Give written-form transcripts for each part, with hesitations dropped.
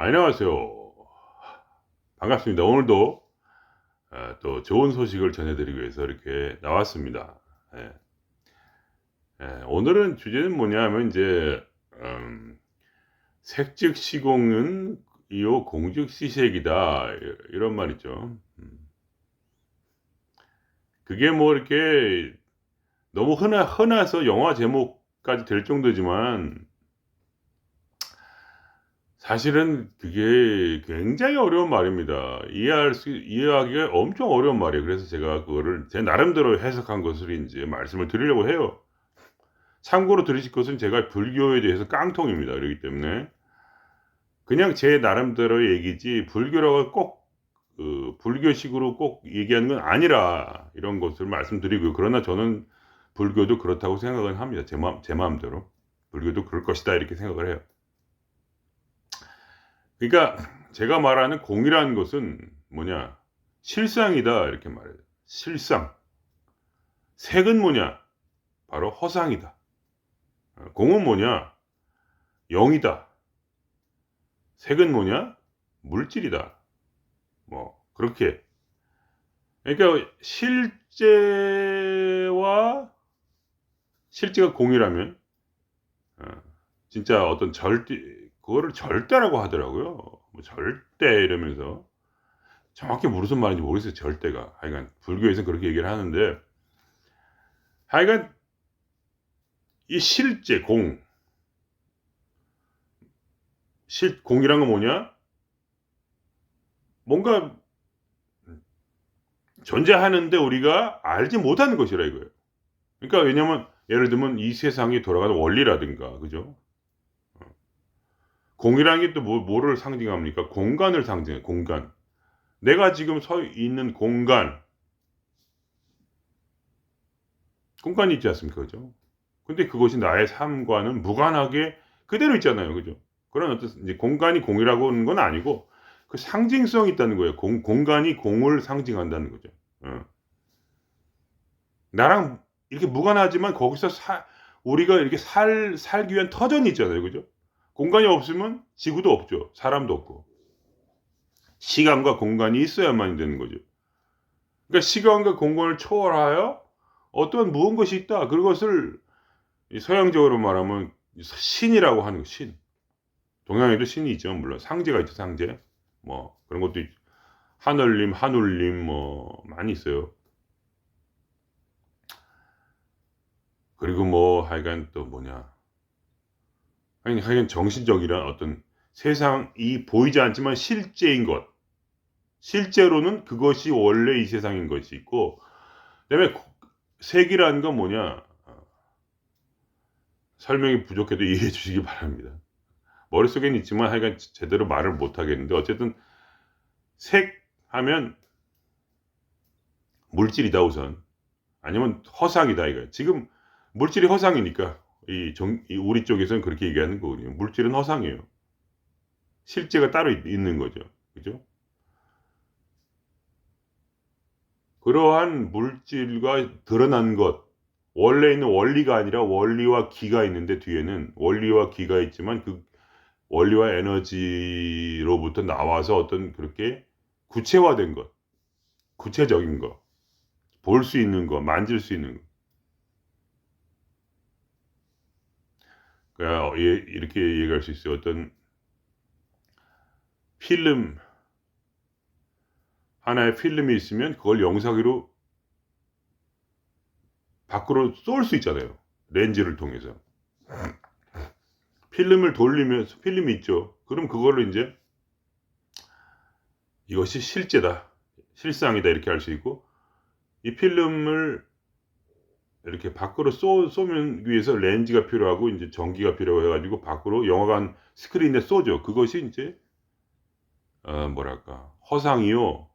안녕하세요. 반갑습니다. 오늘도 또 좋은 소식을 전해드리기 위해서 이렇게 나왔습니다. 예. 오늘은 주제는 뭐냐면 이제 음, "색즉시공은 이요 공즉시색이다." 이런 말이죠. 그게 뭐 이렇게 너무 흔해서 영화 제목까지 될 정도지만 사실은 그게 굉장히 어려운 말입니다. 이해하기가 엄청 어려운 말이에요. 그래서 제가 그거를 제 나름대로 해석한 것을 인제 말씀을 드리려고 해요. 참고로 들으실 것은 제가 불교에 대해서 깡통입니다. 그러기 때문에 그냥 제 나름대로의 얘기지 불교라고 꼭 불교식으로 꼭 얘기하는 건 아니라 이런 것을 말씀드리고요. 그러나 저는 불교도 그렇다고 생각은 합니다. 제 마음대로. '불교도 그럴 것이다.' 이렇게 생각을 해요. 그러니까 제가 말하는 공이라는 것은 뭐냐? 실상이다 이렇게 말해요. 실상. 색은 뭐냐? 바로 허상이다. 공은 뭐냐? 영이다. 색은 뭐냐? 물질이다. 뭐 그렇게. 그러니까 실제가 공이라면 어 진짜 어떤 절대 그거를 절대라고 하더라고요. 뭐 절대 이러면서 정확히 무슨 말인지 모르겠어요 절대가. 하여간 불교에서는 그렇게 얘기를 하는데 하여간 이 실제 공이란 건 뭐냐? 뭔가 존재하는데 우리가 알지 못하는 것이라 이거예요. 그러니까 왜냐면 예를 들면 이 세상이 돌아가는 원리라든가 그죠? 공이라는 게 또 뭐를 상징합니까? 공간을 상징해요, 공간. 내가 지금 서 있는 공간이 있지 않습니까? 그죠? 근데 그것이 나의 삶과는 무관하게 그대로 있잖아요. 그죠? 그런 어떤 이제 공간이 공이라고 하는 건 아니고 그 상징성이 있다는 거예요. 공간이 공을 상징한다는 거죠. 어. 나랑 이렇게 무관하지만 거기서 우리가 이렇게 살기 위한 터전이 있잖아요. 그죠? 공간이 없으면 지구도 없죠. 사람도 없고. 시간과 공간이 있어야만 되는 거죠. 그러니까 시간과 공간을 초월하여 어떤 무언것이 있다. 그것을 이 서양적으로 말하면 신이라고 하는 거 신. 동양에도 신이 있죠. 물론 상제가 있죠, 상제. 뭐 그런 것도 하늘님, 한울님 뭐 많이 있어요. 그리고 뭐 하여간 또 뭐냐. 하여간 정신적이란 어떤 세상이 보이지 않지만 실제인 것. 실제로는 그것이 원래 이 세상인 것이 있고 그다음에 색이라는 건 뭐냐. 설명이 부족해도 이해해 주시기 바랍니다. 머릿속에는 있지만 하여간 제대로 말을 못 하겠는데 어쨌든 색 하면 물질이다 우선. 아니면 허상이다 이거예요. 지금 물질이 허상이니까 이 우리 쪽에서는 그렇게 얘기하는 거거든요. 물질은 허상이에요. 실제가 따로 있는 거죠. 그죠? 그러한 물질과 드러난 것 원래 있는 원리가 아니라 원리와 기가 있는데 뒤에는 원리와 기가 있지만 그 원리와 에너지로부터 나와서 어떤 그렇게 구체화된 것, 구체적인 것, 볼 수 있는 거, 만질 수 있는 거. 그러니까 이렇게 얘기할 수 있어요. 어떤 필름 하나의 필름이 있으면 그걸 영상으로 밖으로 쏠 수 있잖아요, 렌즈를 통해서. 필름을 돌리면서 필름이 있죠. 그럼 그걸로 인제 '이것이 실제다. 실상이다.' 이렇게 할 수 있고 이 필름을 이렇게 밖으로 쏘면 위해서 렌즈가 필요하고 인제 전기가 필요해 가지고 밖으로 영화관 스크린에 쏘죠. 그것이 인제 뭐랄까 허상이요,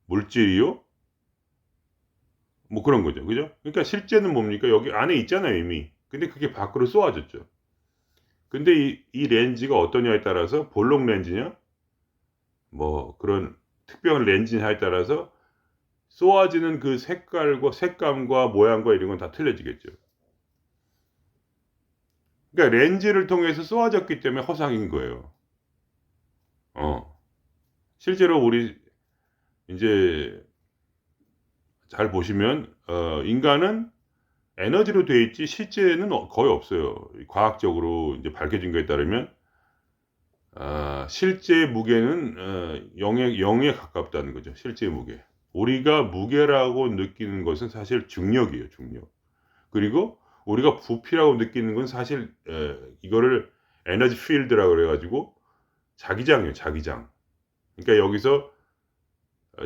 물질이요, 뭐 그런 거죠. 그죠? 그러니까 실제는 뭡니까? 여기 안에 있잖아요 이미. 근데 그게 밖으로 쏘아졌죠. 근데 이 렌즈가 어떠냐에 따라서 볼록 렌즈냐 뭐 그런 특별한 렌즈냐에 따라서 쏘아지는 그 색깔과 색감과 모양과 이런 건 다 틀려지겠죠. 그러니까 렌즈를 통해서 쏘아졌기 때문에 허상인 거예요. 실제로 우리 이제 잘 보시면 인간은 에너지로 되어 있지 실제는 거의 없어요. 과학적으로 이제 밝혀진 거에 따르면 실제 무게는 0에 가깝다는 거죠. 실제 무게. 우리가 무게라고 느끼는 것은 사실 중력이에요, 중력. 그리고 우리가 부피라고 느끼는 건 사실 이거를 에너지 필드라고 그래 가지고 자기장이에요, 자기장. 그러니까 여기서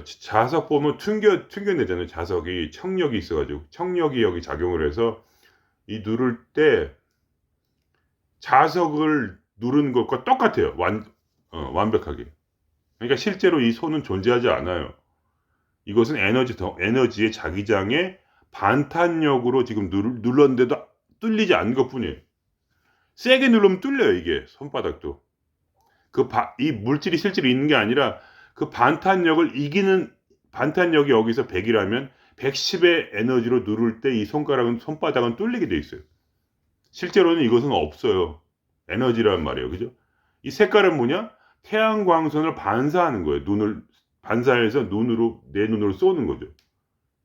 자석 보면 튕겨내잖아요. 자석이 청력이 있어 가지고 청력이 여기 작용을 해서 이 누를 때 자석을 누르는 것과 똑같아요. 완벽하게. 그러니까 실제로 이 손은 존재하지 않아요. 이것은 에너지의 자기장의 반탄력으로 지금 눌렀는데도 뚫리지 않는 것뿐이에요. 세게 누르면 뚫려요, 이게 손바닥도. 이 물질이 실제로 있는 게 아니라 그 반탄력을 이기는 반탄력이 여기서 100이라면 110의 에너지로 누를 때 이 손바닥은 뚫리게 돼 있어요. 실제로는 이것은 없어요. 에너지란 말이에요. 그죠? 이 색깔은 뭐냐? 태양광선을 반사하는 거예요. 반사해서 내 눈으로 쏘는 거죠.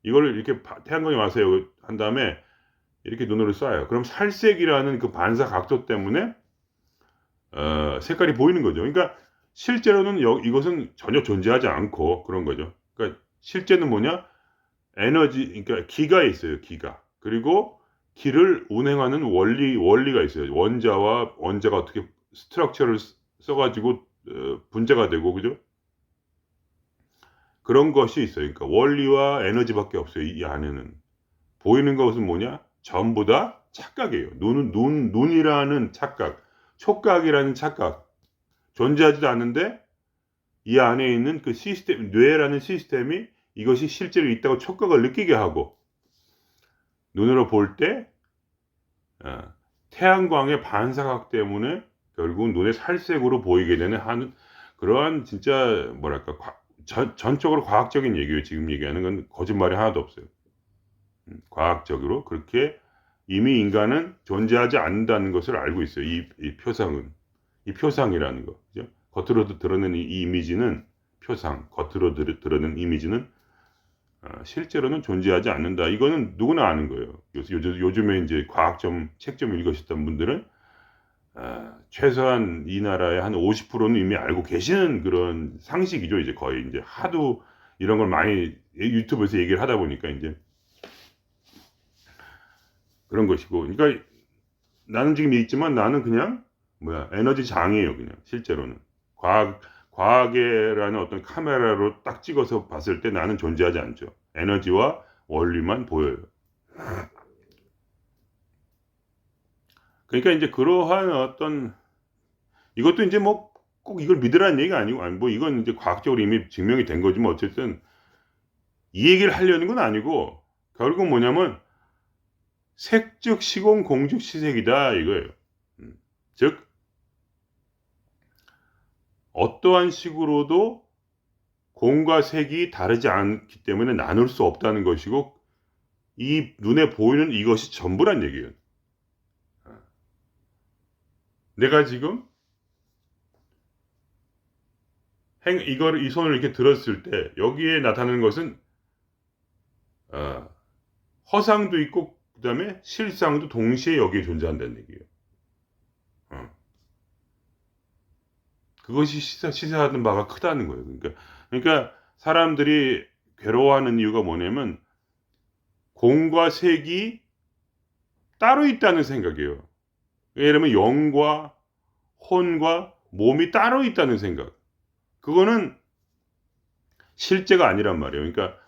이걸 이렇게 태양광이 와서 한 다음에 이렇게 눈으로 쏴요. 그럼 살색이라는 그 반사 각도 때문에 색깔이 보이는 거죠. 그러니까 실제로는 이것은 전혀 존재하지 않고 그런 거죠. 그러니까 실제는 뭐냐? 그러니까 기가 있어요. 기가. 그리고 기를 운행하는 원리가 있어요. 원자가 어떻게 스트럭처를 써가지고 분자가 되고, 그죠? 그런 것이 있어요. 그러니까 원리와 에너지밖에 없어요. 이 안에는. 보이는 것은 뭐냐? 전부 다 착각이에요. 눈이라는 착각, 촉각이라는 착각. 존재하지도 않는데 이 안에 있는 그 시스템, 뇌라는 시스템이 이것이 실제로 있다고 촉각을 느끼게 하고, 눈으로 볼 때 태양광의 반사각 때문에 결국 눈에 살색으로 보이게 되는 그러한 진짜 뭐랄까 전적으로 과학적인 얘기예요. 지금 얘기하는 건 거짓말이 하나도 없어요. 과학적으로 그렇게 이미 인간은 존재하지 않는다는 것을 알고 있어요. 이 표상이라는 거. 그죠? 겉으로 드러내는 이 이미지는 겉으로 드러내는 이미지는 실제로는 존재하지 않는다. 이거는 누구나 아는 거예요. 요즘에 이제 책 좀 읽으셨던 분들은 최소한 이 나라의 한 50%는 이미 알고 계시는 그런 상식이죠. 이제 거의 이제 하도 이런 걸 많이 유튜브에서 얘기를 하다 보니까 이제 그런 것이고. 그러니까 나는 지금 있지만 나는 그냥 에너지 장이에요. 그냥 실제로는 과학이라는 어떤 카메라로 딱 찍어서 봤을 때 나는 존재하지 않죠. 에너지와 원리만 보여요. 그러니까 이제 그러한 어떤 이것도 이제 뭐 꼭 이걸 믿으라는 얘기가 아니고 뭐 이건 이제 과학적으로 이미 증명이 된 거지만 어쨌든 이 얘기를 하려는 건 아니고 결국 뭐냐면 색즉 시공 공즉 시색이다 이거예요. 즉 어떠한 식으로도 공과 색이 다르지 않기 때문에 나눌 수 없다는 것이고 이 눈에 보이는 이것이 전부란 얘기예요. 내가 지금 이 손을 이렇게 들었을 때 여기에 나타나는 것은 허상도 있고 그다음에 실상도 동시에 여기에 존재한다는 얘기예요. 그것이 시사하는 바가 크다는 거예요. 그러니까 사람들이 괴로워하는 이유가 뭐냐면 공과 색이 따로 있다는 생각이에요. 예를 들면 영과 혼과 몸이 따로 있다는 생각. 그거는 실제가 아니란 말이에요. 그러니까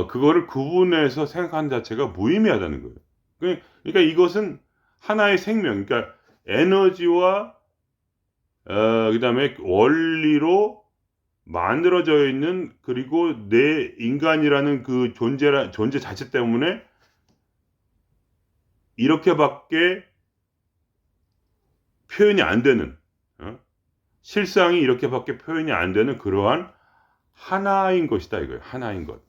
그거를 구분해서 생각하는 자체가 무의미하다는 거예요. 그러니까 이것은 하나의 생명, 그러니까 에너지와 그다음에 원리로 만들어져 있는 그리고 내 인간이라는 그 존재 자체 때문에 이렇게밖에 표현이 안 되는 실상이 이렇게밖에 표현이 안 되는 그러한 하나인 것이다 이거예요. 하나인 것.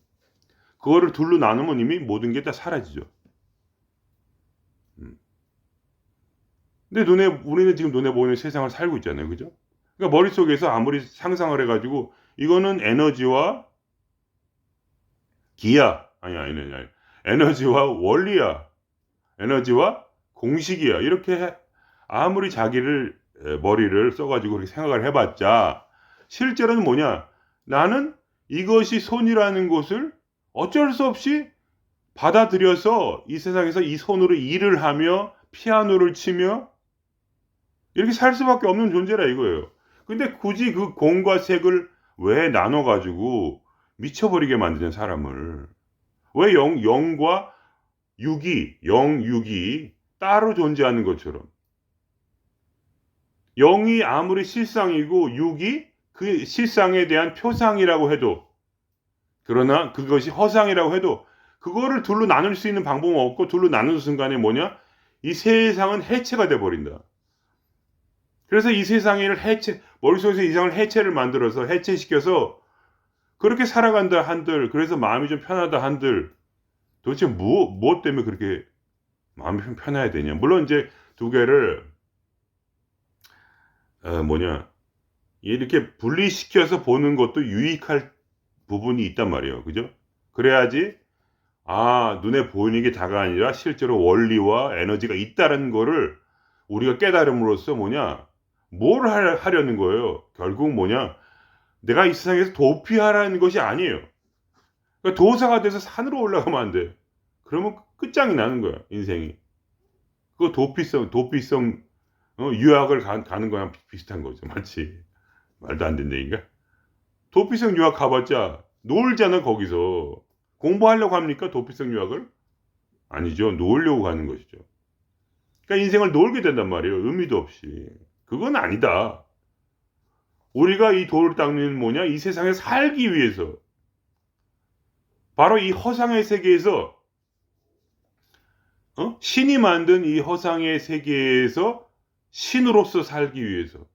그거를 둘로 나누면 이미 모든 게 다 사라지죠. 근데 우리는 지금 눈에 보이는 세상을 살고 있잖아요. 그죠? 그러니까 머릿속에서 아무리 상상을 해가지고 이거는 에너지와 기야. 아니. 에너지와 원리야. 에너지와 공식이야. 이렇게 아무리 자기를 머리를 써가지고 그렇게 생각을 해봤자 실제로는 뭐냐? 나는 이것이 손이라는 것을 어쩔 수 없이 받아들여서 이 세상에서 이 손으로 일을 하며 피아노를 치며 이렇게 살 수밖에 없는 존재라 이거예요. 근데 굳이 그 공과 색을 왜 나눠가지고 미쳐버리게 만드는 사람을 왜 영과 육이 따로 존재하는 것처럼 영이 아무리 실상이고 육이 그 실상에 대한 표상이라고 해도 그러나 그것이 허상이라고 해도 그거를 둘로 나눌 수 있는 방법은 없고 둘로 나누는 순간에 뭐냐? 이 세상은 해체가 돼 버린다. 그래서 이 세상을 머릿속에서 이 세상을 해체를 만들어서 해체시켜서 그렇게 살아간다 한들, 그래서 마음이 좀 편하다 한들, 도대체 무엇 때문에 그렇게 마음이 좀 편해야 되냐? 물론 이제 두 개를 이렇게 분리시켜서 보는 것도 유익할 부분이 있단 말이에요. 그죠? 그래야지 눈에 보이는 게 다가 아니라 실제로 원리와 에너지가 있다는 거를 우리가 깨달음으로써 뭘 하려는 거예요? 결국 내가 이 세상에서 도피하라는 것이 아니에요. 그러니까 도사가 돼서 산으로 올라가면 안 돼. 그러면 끝장이 나는 거야, 인생이. 그 도피성, 유학을 가는 거랑 비슷한 거죠. 마치. 말도 안 된다니까? 도피성 유학 가봤자 놀잖아, 거기서. 공부하려고 합니까? 도피성 유학을? 아니죠. 놀려고 가는 것이죠. 그러니까 인생을 놀게 된단 말이에요. 의미도 없이. 그건 아니다. 우리가 이 돌을 닦는 이 세상에 살기 위해서. 바로 이 허상의 세계에서, 신이 만든 이 허상의 세계에서 신으로서 살기 위해서.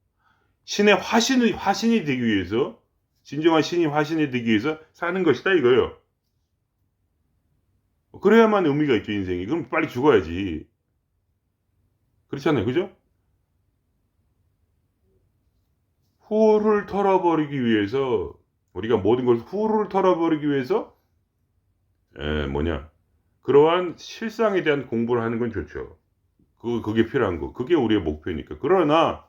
신의 화신이 되기 위해서, 진정한 신이 화신이 되기 위해서 사는 것이다, 이거예요. 그래야만 의미가 있죠, 인생이. 그럼 빨리 죽어야지. 그렇잖아요, 그죠? 후를 털어버리기 위해서, 우리가 모든 것을 후를 털어버리기 위해서, 그러한 실상에 대한 공부를 하는 건 좋죠. 그게 필요한 거. 그게 우리의 목표니까. 그러나,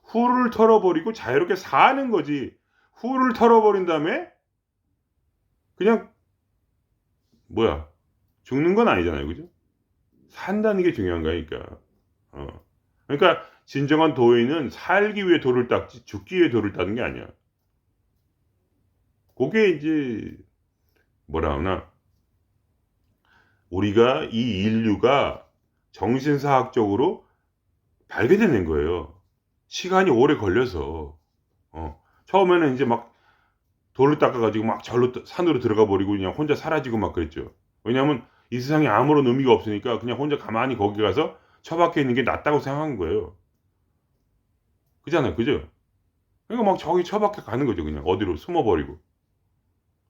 후를 털어버리고 자유롭게 사는 거지. 후를 털어버린 다음에, 그냥, 죽는 건 아니잖아요. 그죠? 산다는 게 중요한 거니까. 그러니까, 진정한 도인은 살기 위해 돌을 닦지, 죽기 위해 돌을 닦는 게 아니야. 그게 이제, 우리가 이 인류가 정신사학적으로 발견해낸 거예요. 시간이 오래 걸려서. 처음에는 이제 막 돌을 닦아가지고 막 산으로 들어가 버리고 그냥 혼자 사라지고 막 그랬죠. 왜냐하면 이 세상에 아무런 의미가 없으니까 그냥 혼자 가만히 거기 가서 처박혀 있는 게 낫다고 생각한 거예요. 그잖아요. 그죠? 그러니까 막 저기 처박혀 가는 거죠. 그냥 어디로 숨어버리고.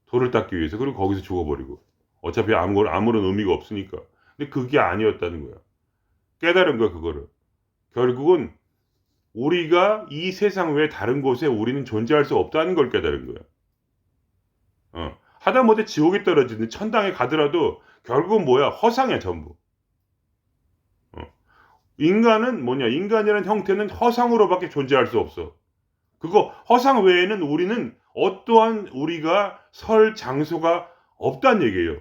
돌을 닦기 위해서. 그리고 거기서 죽어버리고. 어차피 아무런 의미가 없으니까. 근데 그게 아니었다는 거야. 깨달은 거야, 그거를. 결국은 우리가 이 세상 외 다른 곳에 우리는 존재할 수 없다는 걸 깨달은 거야. 하다못해 지옥에 떨어지든 천당에 가더라도 결국은 허상이야, 전부. 인간은 인간이라는 형태는 허상으로밖에 존재할 수 없어. 그거 허상 외에는 우리는 어떠한 우리가 설 장소가 없다는 얘기예요.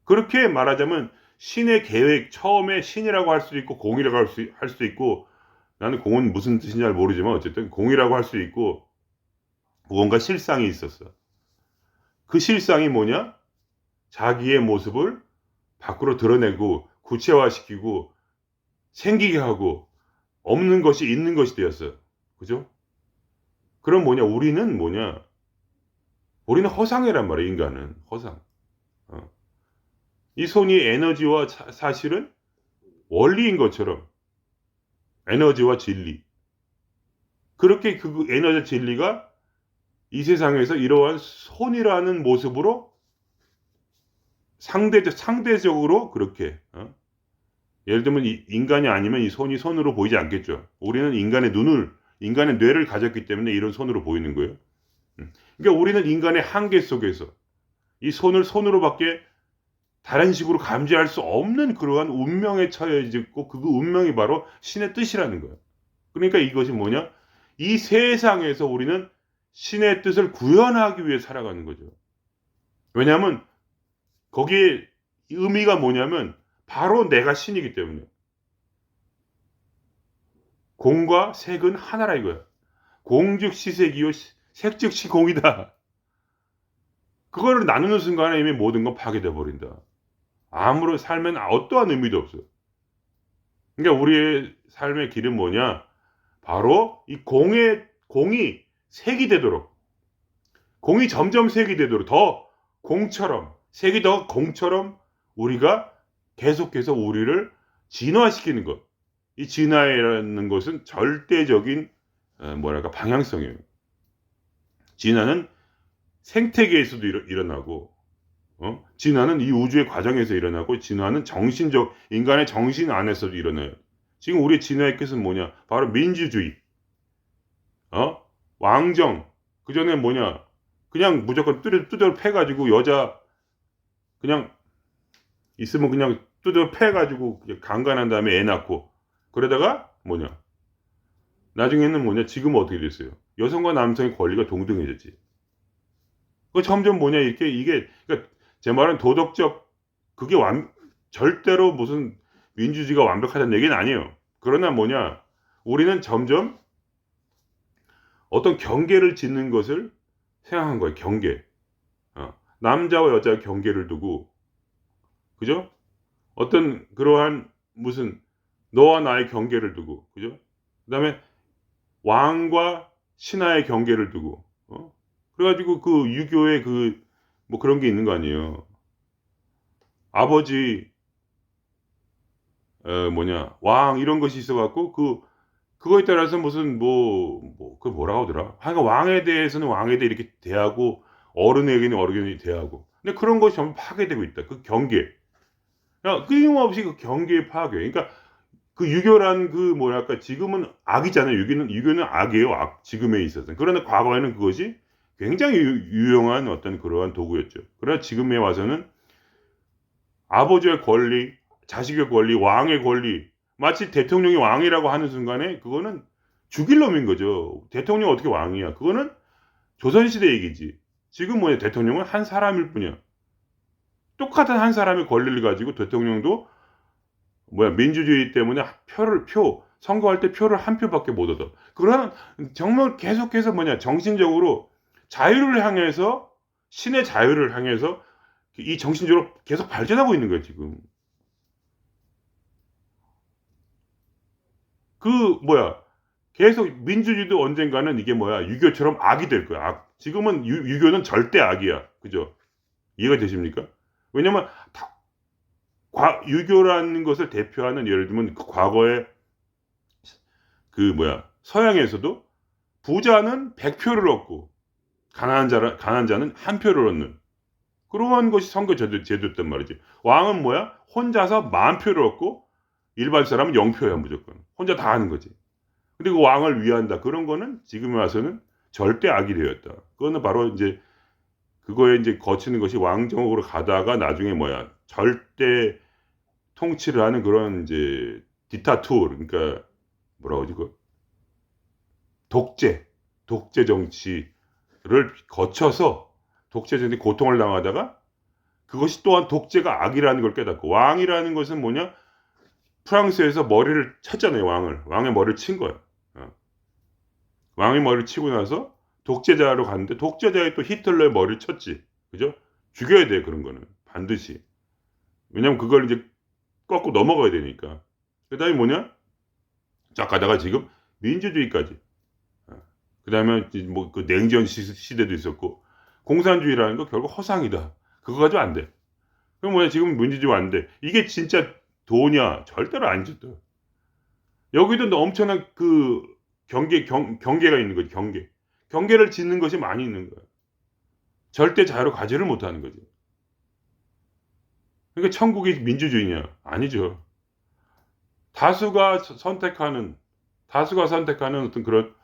그렇게 말하자면 신의 계획, 처음에 신이라고 할 수도 있고 공이라고 할 수도 있고, 나는 공은 무슨 뜻인지 잘 모르지만 어쨌든 공이라고 할 수도 있고, 무언가 실상이 있었어. 그 실상이 자기의 모습을 밖으로 드러내고 구체화시키고 생기게 하고 없는 것이 있는 것이 되었어. 그죠? 그럼 우리는 우리는 허상이란 말이야, 인간은. 허상. 이 손이 에너지와 사실은 원리인 것처럼 에너지와 진리. 그렇게 그 에너지 진리가 이 세상에서 이러한 손이라는 모습으로 상대적으로 그렇게, 예를 들면 인간이 아니면 이 손이 손으로 보이지 않겠죠. 우리는 인간의 눈을 인간의 뇌를 가졌기 때문에 이런 손으로 보이는 거예요. 그러니까 우리는 인간의 한계 속에서 이 손을 손으로밖에 다른 식으로 감지할 수 없는 그러한 운명에 처해 있고 그 운명이 바로 신의 뜻이라는 거예요. 그러니까 이것이 뭐냐? 이 세상에서 우리는 신의 뜻을 구현하기 위해 살아가는 거죠. 왜냐하면 거기에 의미가 뭐냐면 바로 내가 신이기 때문에. 공과 색은 하나라 이거야. 공즉 시색이요 색즉 시공이다. 그거를 나누는 순간에 이미 모든 건 파괴돼 버린다. 아무런 삶에는 어떠한 의미도 없어요. 그러니까 우리의 삶의 길은 뭐냐? 바로 이 공이 색이 되도록, 공이 점점 색이 되도록 더 공처럼, 색이 더 공처럼 우리가 계속해서 우리를 진화시키는 것. 이 진화라는 것은 절대적인 뭐랄까 방향성이에요. 진화는 생태계에서도 일어나고, 진화는 이 우주의 과정에서 일어나고, 진화는 인간의 정신 안에서도 일어나요. 지금 우리의 진화의 끝은 뭐냐? 바로 민주주의, 왕정. 그 전에 뭐냐? 그냥 무조건 두드려 패가지고 여자 그냥 있으면 그냥 두드려 패가지고 강간한 다음에 애 낳고 그러다가 뭐냐? 나중에는 뭐냐? 지금 어떻게 됐어요? 여성과 남성의 권리가 동등해졌지. 그 점점 뭐냐 이게 그러니까 제 말은 도덕적 그게 절대로 무슨 민주주의가 완벽하다는 얘기는 아니에요. 그러나 뭐냐? 우리는 점점 어떤 경계를 짓는 것을 생각한 거예요. 경계. 남자와 여자의 경계를 두고, 그죠? 어떤 그러한 무슨 너와 나의 경계를 두고, 그죠? 그다음에 왕과 신하의 경계를 두고, 그래가지고 그 유교의 뭐 그런 게 있는 거 아니에요. 아버지, 왕 이런 것이 있어갖고 그거에 따라서 무슨 그 뭐라고 하더라. 하여간 왕에 대해서는 왕에 대해 이렇게 대하고 어른에게는 어른이 대하고. 근데 그런 것이 전부 파괴되고 있다. 그 경계. 끊임없이 그 경계의 파괴. 그러니까 그 유교란 뭐랄까 지금은 악이잖아요. 유교는 악이에요. 악. 지금에 있어서. 그러나 과거에는 그것이 굉장히 유용한 어떤 그러한 도구였죠. 그러나 지금에 와서는 아버지의 권리, 자식의 권리, 왕의 권리, 마치 대통령이 왕이라고 하는 순간에 그거는 죽일 놈인 거죠. 대통령 어떻게 왕이야? 그거는 조선시대 얘기지. 지금 뭐냐? 대통령은 한 사람일 뿐이야. 똑같은 한 사람의 권리를 가지고 대통령도 민주주의 때문에 선거할 때 표를 한 표밖에 못 얻어. 그러나 정말 계속해서 정신적으로 자유를 향해서 신의 자유를 향해서 이 정신적으로 계속 발전하고 있는 거예요, 지금. 계속 민주주의도 언젠가는 이게 유교처럼 악이 될 거야. 악. 지금은 유교는 절대 악이야. 그죠? 이해가 되십니까? 왜냐면 유교라는 것을 대표하는 예를 들면 그 과거에 서양에서도 부자는 100표를 얻고 가난한 자는 1표를 얻는 그러한 것이 선거 제도였단 말이지. 왕은 혼자서 10,000표를 얻고 일반 사람은 0표야 무조건. 혼자 다 하는 거지. 근데 그 왕을 위한다. 그런 거는 지금에 와서는 절대 악이 되었다. 그거는 바로 이제 그거에 이제 거치는 것이 왕정으로 가다가 나중에 절대 통치를 하는 그런 이제 디타투르, 그러니까 뭐라고 하지 독재 정치를 거쳐서 독재 정치 고통을 당하다가 그것이 또한 독재가 악이라는 걸 깨닫고 왕이라는 것은 프랑스에서 머리를 쳤잖아요. 왕의 머리를 친 거야. 왕의 머리를 치고 나서 독재자로 갔는데 독재자의 또 히틀러의 머리를 쳤지. 그죠? 죽여야 돼 그런 거는 반드시. 왜냐면 그걸 이제 꺾고 넘어가야 되니까. 그 다음에 쫙 가다가 지금 민주주의까지. 그 다음에 그 냉전 시대도 있었고 공산주의라는 거 결국 허상이다. 그거 가지고 안 돼. 그럼 지금 민주주의 안 돼. 이게 진짜 도냐? 절대로 아니죠. 여기도 엄청난 경계가 있는 거지. 경계를 짓는 것이 많이 있는 거야. 절대 자유로 가지를 못하는 거지. 그러니까 천국이 민주주의냐? 아니죠. 다수가 선택하는 어떤 그런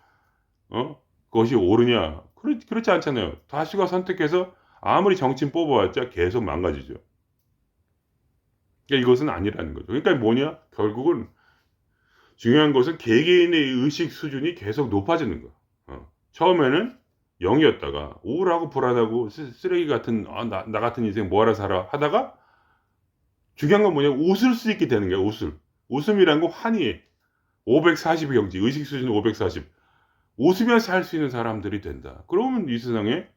그것이 옳으냐? 그렇지 않잖아요. 다수가 선택해서 아무리 정치인 뽑아봤자 계속 망가지죠. 그러니까 이것은 아니라는 거죠. 그러니까 뭐냐? 결국은 중요한 것은 개개인의 의식 수준이 계속 높아지는 거야. 처음에는 0이었다가 우울하고 불안하고 쓰레기 같은 나 같은 인생 뭐하러 살아 하다가 중요한 건 뭐냐? 웃을 수 있게 되는 거야. 웃음이란 거 환희. 540의 경지. 의식 수준 540. 웃으면서 살 수 있는 사람들이 된다. 그러면 이 세상에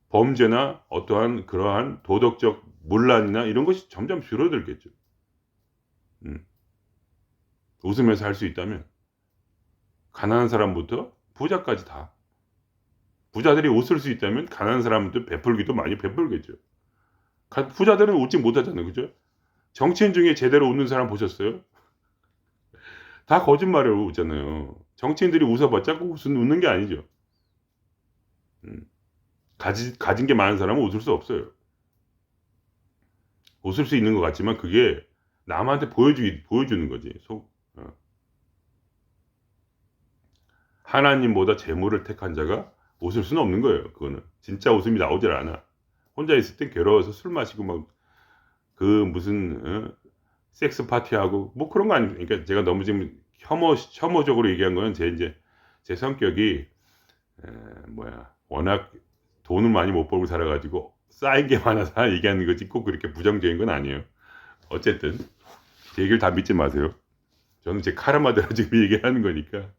범죄나 어떠한 그러한 도덕적 문란이나 이런 것이 점점 줄어들겠죠. 웃으면서 할 수 있다면 가난한 사람부터 부자까지 다. 부자들이 웃을 수 있다면 가난한 사람들 베풀기도 많이 베풀겠죠. 부자들은 웃지 못하잖아요. 그죠? 정치인 중에 제대로 웃는 사람 보셨어요? 다 거짓말으로 웃잖아요. 정치인들이 웃어봤자 꼭 웃는 게 아니죠. 가진 게 많은 사람은 웃을 수 없어요. 웃을 수 있는 것 같지만 그게 남한테 보여주는 거지. 하나님보다 재물을 택한 자가 웃을 수는 없는 거예요. 그거는 진짜 웃음이 나오질 않아. 혼자 있을 땐 괴로워서 술 마시고 막 그 무슨 섹스 파티하고 뭐 그런 거 아닙니까? 그러니까 제가 너무 지금 혐오적으로 얘기한 거는 제 성격이 워낙 돈을 많이 못 벌고 살아가지고 쌓인 게 많아서 얘기하는 거지 꼭 그렇게 부정적인 건 아니에요. 어쨌든 제 얘기를 다 믿지 마세요. 저는 제 카르마대로 지금 얘기하는 거니까.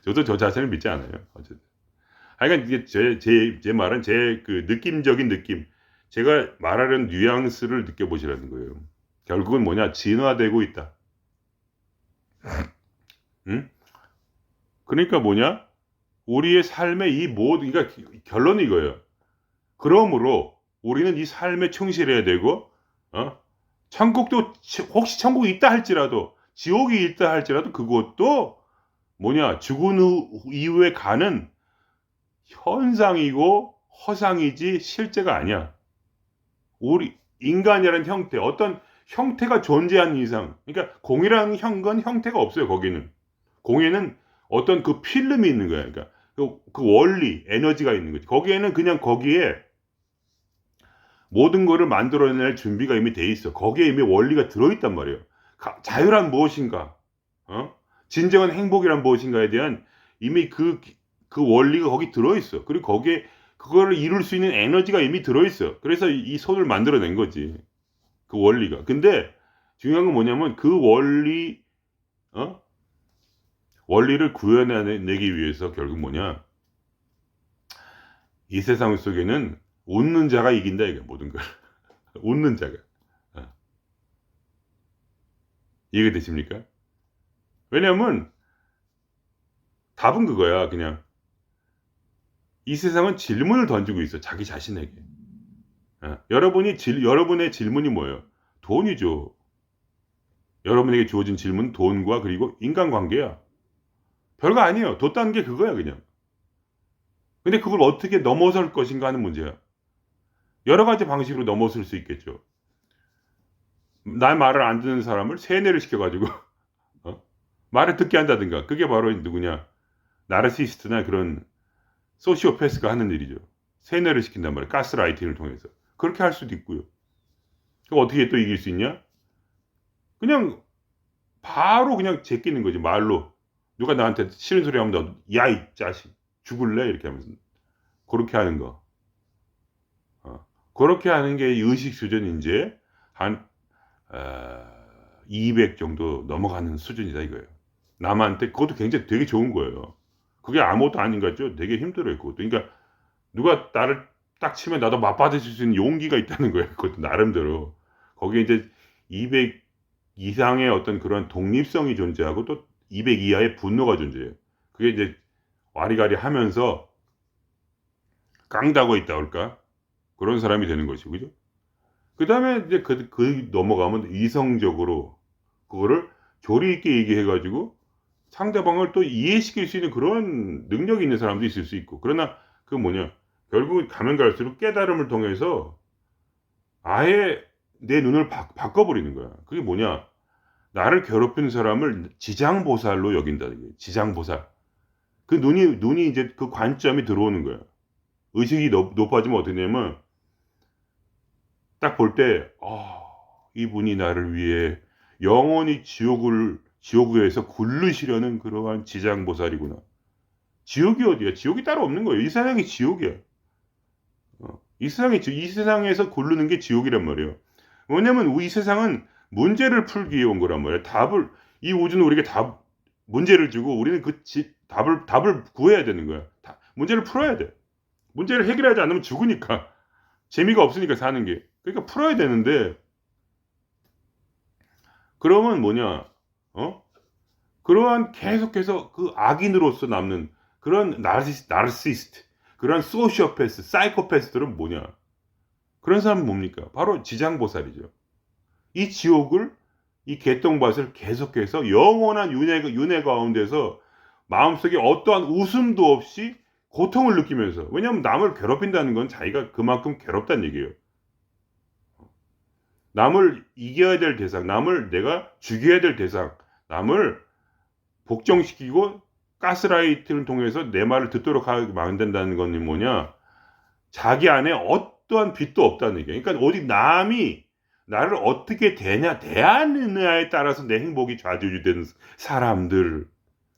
저도 저 자신을 믿지 않아요. 어쨌든. 하여간 이게 제 말은 제 그 느낌적인 느낌. 제가 말하는 뉘앙스를 느껴보시라는 거예요. 결국은 뭐냐? 진화되고 있다. 응? 그러니까 뭐냐? 우리의 삶의 이 모든, 그러니까 결론이 이거예요. 그러므로 우리는 이 삶에 충실해야 되고, 천국도, 혹시 천국이 있다 할지라도, 지옥이 있다 할지라도 그것도 뭐냐? 죽은 이후에 가는 현상이고 허상이지 실제가 아니야. 우리 인간이라는 형태, 어떤 형태가 존재하는 이상, 그러니까 공이라는 건 형태가 없어요. 거기는 공에는 어떤 그 필름이 있는 거야. 그러니까 그 원리, 에너지가 있는 거지. 거기에는 그냥 거기에 모든 거를 만들어낼 준비가 이미 돼 있어. 거기에 이미 원리가 들어있단 말이에요. 자유란 무엇인가? 진정한 행복이란 무엇인가에 대한 이미 그 원리가 거기 들어있어. 그리고 거기에 그거를 이룰 수 있는 에너지가 이미 들어있어. 그래서 이 손을 만들어낸 거지. 그 원리가. 근데 중요한 건 뭐냐면 그 원리를 구현해내기 위해서 결국 뭐냐. 이 세상 속에는 웃는 자가 이긴다, 이게 모든 걸. 웃는 자가. 이해가 되십니까? 왜냐면 답은 그거야, 그냥. 이 세상은 질문을 던지고 있어, 자기 자신에게. 여러분의 질문이 뭐예요? 돈이죠. 여러분에게 주어진 질문은 돈과 그리고 인간관계야. 별거 아니에요. 뒀다는 게 그거야, 그냥. 근데 그걸 어떻게 넘어설 것인가 하는 문제야. 여러 가지 방식으로 넘어설 수 있겠죠. 날 말을 안 듣는 사람을 세뇌를 시켜가지고 말을 듣게 한다든가. 그게 바로 누구냐? 나르시스트나 그런 소시오패스가 하는 일이죠. 세뇌를 시킨단 말이에요. 가스라이팅을 통해서. 그렇게 할 수도 있고요. 그럼 어떻게 또 이길 수 있냐? 그냥 바로 그냥 제끼는 거지, 말로. 누가 나한테 싫은 소리 하면 너, 야, 이 자식, 죽을래? 이렇게 하면서. 그렇게 하는 거. 그렇게 하는 게 의식 수준이 이제 한 200 정도 넘어가는 수준이다 이거예요. 남한테 그것도 굉장히 되게 좋은 거예요. 그게 아무것도 아닌 거죠. 되게 힘들어요. 그것도. 그러니까 누가 나를 딱 치면 나도 맞받아줄 수 있는 용기가 있다는 거예요. 그것도 나름대로. 거기에 이제 200 이상의 어떤 그런 독립성이 존재하고 또 200 이하의 분노가 존재해요. 그게 이제 와리가리 하면서 깡다고 있다 할까? 그런 사람이 되는 것이고, 그죠? 그 다음에 이제 넘어가면 이성적으로 그거를 조리 있게 얘기해가지고 상대방을 또 이해시킬 수 있는 그런 능력이 있는 사람도 있을 수 있고. 그러나 그 뭐냐. 결국 가면 갈수록 깨달음을 통해서 아예 내 눈을 바꿔버리는 거야. 그게 뭐냐. 나를 괴롭힌 사람을 지장보살로 여긴다는 거예요. 지장보살. 그 눈이 이제 그 관점이 들어오는 거예요. 의식이 높아지면 어떻게 되냐면 딱 볼 때 이분이 나를 위해 영원히 지옥에서 굴르시려는 그러한 지장보살이구나. 지옥이 어디야? 지옥이 따로 없는 거예요. 이 세상이 지옥이야. 이 세상에서 굴르는 게 지옥이란 말이에요. 왜냐면 이 세상은 문제를 풀기 위해 온 거란 말이에요. 이 우주는 우리에게 문제를 주고 우리는 답을 구해야 되는 거야. 문제를 풀어야 돼. 문제를 해결하지 않으면 죽으니까. 재미가 없으니까 사는 게. 그러니까 풀어야 되는데, 그러면 뭐냐, 그러한 계속해서 그 악인으로서 남는 그런 나르시스트, 그런 소시오패스, 사이코패스들은 뭐냐? 그런 사람은 뭡니까? 바로 지장보살이죠. 이 지옥을, 이 개똥밭을 계속해서 영원한 윤회 가운데서 마음속에 어떠한 웃음도 없이 고통을 느끼면서, 왜냐하면 남을 괴롭힌다는 건 자기가 그만큼 괴롭다는 얘기예요. 남을 이겨야 될 대상, 남을 내가 죽여야 될 대상, 남을 복종시키고 가스라이팅을 통해서 내 말을 듣도록 하게 만든다는 건 뭐냐? 자기 안에 어떠한 빛도 없다는 얘기예요. 그러니까 어디 남이 나를 어떻게 대하느냐에 따라서 내 행복이 좌지우지되는 사람들.